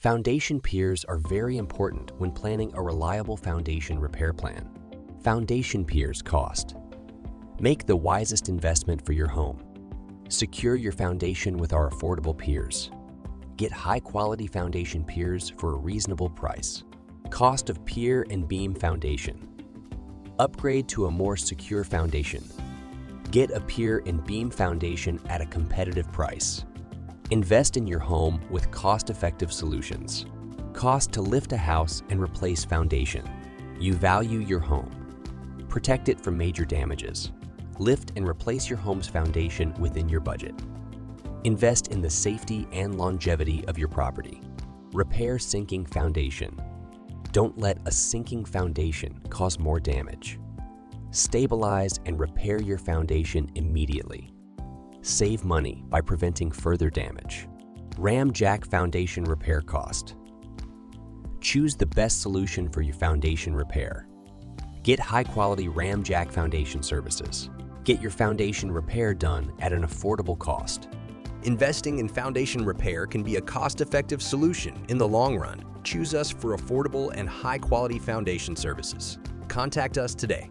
Foundation piers are very important when planning a reliable foundation repair plan. Foundation piers cost. Make the wisest investment for your home. Secure your foundation with our affordable piers. Get high-quality foundation piers for a reasonable price. Cost of pier and beam foundation. Upgrade to a more secure foundation. Get a pier and beam foundation at a competitive price. Invest in your home with cost-effective solutions. Cost to lift a house and replace foundation. You value your home. Protect it from major damages. Lift and replace your home's foundation within your budget. Invest in the safety and longevity of your property. Repair sinking foundation. Don't let a sinking foundation cause more damage. Stabilize and repair your foundation immediately. Save money by preventing further damage. Ram Jack foundation repair cost. Choose the best solution for your foundation repair. Get high-quality Ram Jack foundation services. Get your foundation repair done at an affordable cost. Investing in foundation repair can be a cost-effective solution in the long run. Choose us for affordable and high-quality foundation services. Contact us today.